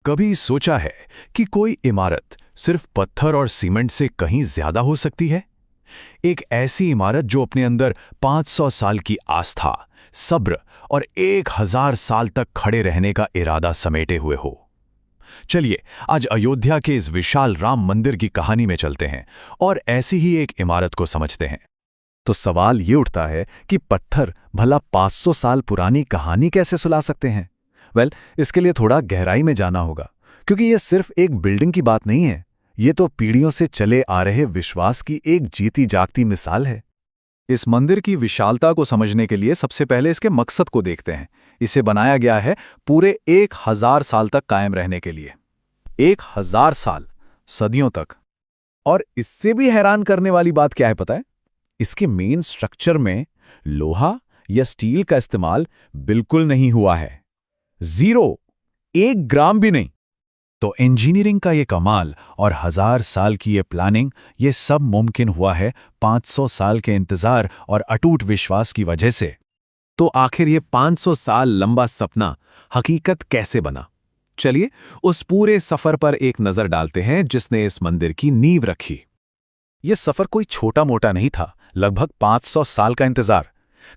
कभी सोचा है कि कोई इमारत सिर्फ पत्थर और सीमेंट से कहीं ज्यादा हो सकती है? एक ऐसी इमारत जो अपने अंदर 500 साल की आस्था, सब्र और 1000 साल तक खड़े रहने का इरादा समेटे हुए हो। चलिए आज अयोध्या के इस विशाल राम मंदिर की कहानी में चलते हैं और ऐसी ही एक इमारत को समझते हैं। तो सवाल ये उठता है कि पत्थर भला 500 साल पुरानी कहानी कैसे सुला सकते हैं? इसके लिए थोड़ा गहराई में जाना होगा, क्योंकि ये सिर्फ एक बिल्डिंग की बात नहीं है। ये तो पीढ़ियों से चले आ रहे विश्वास की एक जीती जागती मिसाल है। इस मंदिर की विशालता को समझने के लिए सबसे पहले इसके मकसद को देखते हैं। इसे बनाया गया है पूरे 1000 साल तक कायम रहने के लिए। 1000 साल, सदियों तक। और इससे भी हैरान करने वाली बात क्या है पता है? इसके मेन स्ट्रक्चर में लोहा या स्टील का इस्तेमाल बिल्कुल नहीं हुआ है। 0, 1 ग्राम भी नहीं। तो इंजीनियरिंग का ये कमाल और 1000 साल की ये प्लानिंग, ये सब मुमकिन हुआ है 500 साल के इंतजार और अटूट विश्वास की वजह से। तो आखिर ये 500 साल लंबा सपना हकीकत कैसे बना? चलिए उस पूरे सफर पर एक नजर डालते हैं जिसने इस मंदिर की नींव रखी। ये सफर कोई छोटा मोटा नहीं था। लगभग 500 साल का इंतजार।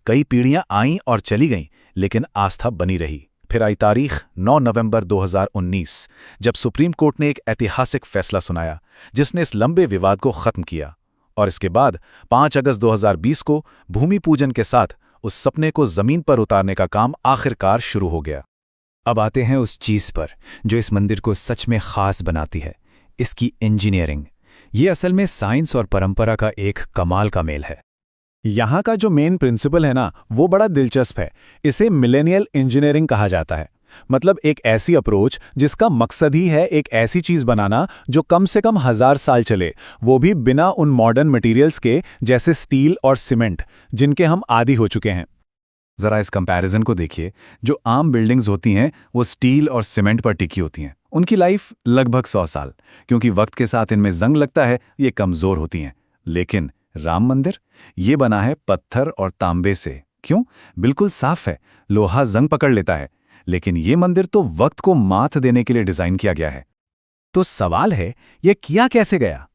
कई पीढ़ियां आईं और चली गईं, लेकिन आस्था बनी रही। फिर आई तारीख 9 नवंबर 2019, जब सुप्रीम कोर्ट ने एक ऐतिहासिक फैसला सुनाया जिसने इस लंबे विवाद को खत्म किया। और इसके बाद 5 अगस्त 2020 को भूमि पूजन के साथ उस सपने को जमीन पर उतारने का काम आखिरकार शुरू हो गया। अब आते हैं उस चीज पर जो इस मंदिर को सच में खास बनाती है, इसकी इंजीनियरिंग। ये असल में साइंस और परंपरा का एक कमाल का मेल है। यहाँ का जो मेन प्रिंसिपल है ना, वो बड़ा दिलचस्प है। इसे मिलेनियल इंजीनियरिंग कहा जाता है। मतलब एक ऐसी अप्रोच जिसका मकसद ही है एक ऐसी चीज बनाना जो कम से कम 1000 साल चले, वो भी बिना उन मॉडर्न मटेरियल्स के जैसे स्टील और सीमेंट जिनके हम आदी हो चुके हैं। जरा इस कंपैरिजन को देखिए। जो आम बिल्डिंग्स होती हैं वो स्टील और सीमेंट पर टिकी होती हैं। उनकी लाइफ लगभग 100 साल, क्योंकि वक्त के साथ इनमें जंग लगता है, ये कमजोर होती हैं। लेकिन राम मंदिर ये बना है पत्थर और तांबे से। क्यों? बिल्कुल साफ है। लोहा जंग पकड़ लेता है, लेकिन ये मंदिर तो वक्त को मात देने के लिए डिजाइन किया गया है। तो सवाल है, ये किया कैसे गया?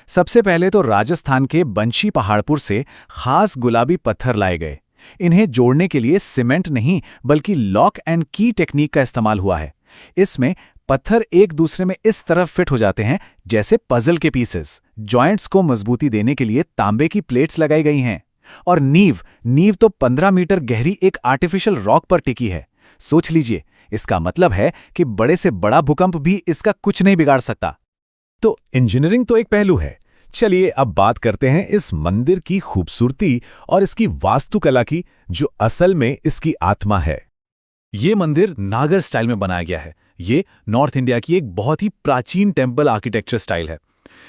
सबसे पहले तो राजस्थान के बंशी पहाड़पुर से खास गुलाबी पत्थर लाए गए। इन्हें जोड़ने के लिए सीमेंट नहीं बल्कि लॉक एंड की टेक्निक का इस्तेमाल हुआ है। इसमें पत्थर एक दूसरे में इस तरह फिट हो जाते हैं जैसे पजल के पीसेस। जॉइंट्स को मजबूती देने के लिए तांबे की प्लेट्स लगाई गई हैं। और नींव तो 15 मीटर गहरी एक आर्टिफिशियल रॉक पर टिकी है। सोच लीजिए, इसका मतलब है कि बड़े से बड़ा भूकंप भी इसका कुछ नहीं बिगाड़ सकता। तो इंजीनियरिंग तो एक पहलू है। चलिए अब बात करते हैं इस मंदिर की खूबसूरती और इसकी वास्तुकला की, जो असल में इसकी आत्मा है। ये मंदिर नागर स्टाइल में बनाया गया है। ये नॉर्थ इंडिया की एक बहुत ही प्राचीन टेम्पल आर्किटेक्चर स्टाइल है।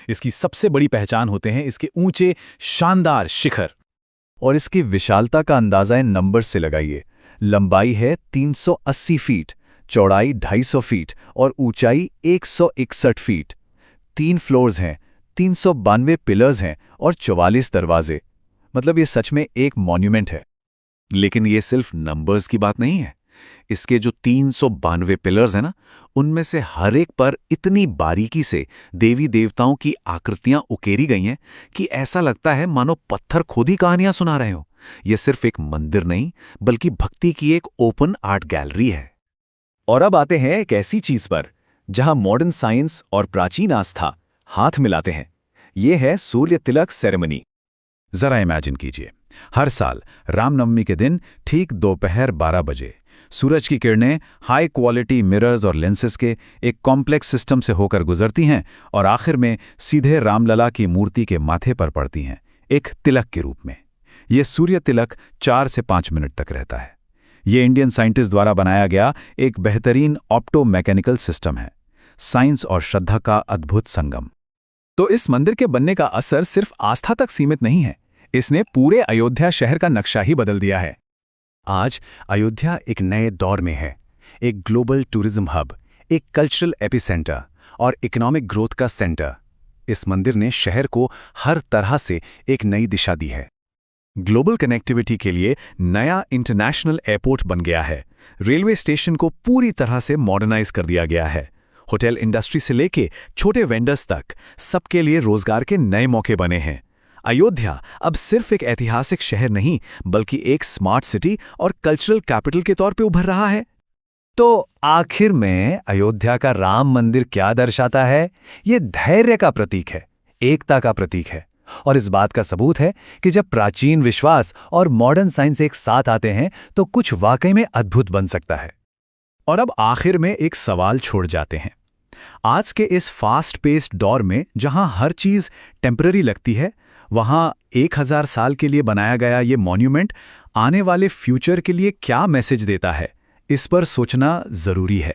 इसकी सबसे बड़ी पहचान होते हैं इसके ऊंचे शानदार शिखर। और इसकी विशालता का अंदाजा इन नंबर्स से लगाइए। लंबाई है 380 फीट, चौड़ाई 250 फीट और ऊंचाई 161 फीट। 3 फ्लोर्स हैं, 392 पिलर्स हैं और 44 दरवाजे। मतलब ये सच में एक मॉन्यूमेंट है। लेकिन ये सिर्फ नंबर्स की बात नहीं है। इसके जो 392 पिलर्स हैं ना, उनमें से हर एक पर इतनी बारीकी से देवी देवताओं की आकृतियां उकेरी गई हैं कि ऐसा लगता है मानो पत्थर खुद ही कहानियां सुना रहे हो। यह सिर्फ एक मंदिर नहीं बल्कि भक्ति की एक ओपन आर्ट गैलरी है। और अब आते हैं एक ऐसी चीज पर जहां मॉडर्न साइंस और प्राचीन आस्था हाथ मिलाते हैं। यह है सूर्य तिलक सेरेमनी। जरा इमेजिन कीजिए, हर साल रामनवमी के दिन ठीक दोपहर 12 बजे सूरज की किरणें हाई क्वालिटी मिरर्स और लेंसेज के एक कॉम्प्लेक्स सिस्टम से होकर गुजरती हैं और आखिर में सीधे रामलला की मूर्ति के माथे पर पड़ती हैं, एक तिलक के रूप में। यह सूर्य तिलक 4 से 5 मिनट तक रहता है। यह इंडियन साइंटिस्ट द्वारा बनाया गया एक बेहतरीन ऑप्टो मैकेनिकल सिस्टम है। साइंस और श्रद्धा का अद्भुत संगम। तो इस मंदिर के बनने का असर सिर्फ आस्था तक सीमित नहीं है, इसने पूरे अयोध्या शहर का नक्शा ही बदल दिया है। आज अयोध्या एक नए दौर में है। एक ग्लोबल टूरिज्म हब, एक कल्चरल एपिसेंटर और इकोनॉमिक ग्रोथ का सेंटर। इस मंदिर ने शहर को हर तरह से एक नई दिशा दी है। ग्लोबल कनेक्टिविटी के लिए नया इंटरनेशनल एयरपोर्ट बन गया है। रेलवे स्टेशन को पूरी तरह से मॉडर्नाइज कर दिया गया है। होटल इंडस्ट्री से लेके छोटे वेंडर्स तक सबके लिए रोजगार के नए मौके बने हैं। अयोध्या अब सिर्फ एक ऐतिहासिक शहर नहीं, बल्कि एक स्मार्ट सिटी और कल्चरल कैपिटल के तौर पे उभर रहा है। तो आखिर में अयोध्या का राम मंदिर क्या दर्शाता है? ये धैर्य का प्रतीक है, एकता का प्रतीक है, और इस बात का सबूत है कि जब प्राचीन विश्वास और मॉडर्न साइंस एक साथ आते हैं तो कुछ वाकई में अद्भुत बन सकता है। और अब आखिर में एक सवाल छोड़ जाते हैं। आज के इस फास्ट पेस्ड दौर में जहां हर चीज टेम्पररी लगती है, वहां 1000 साल के लिए बनाया गया ये मॉन्यूमेंट आने वाले फ्यूचर के लिए क्या मैसेज देता है, इस पर सोचना जरूरी है।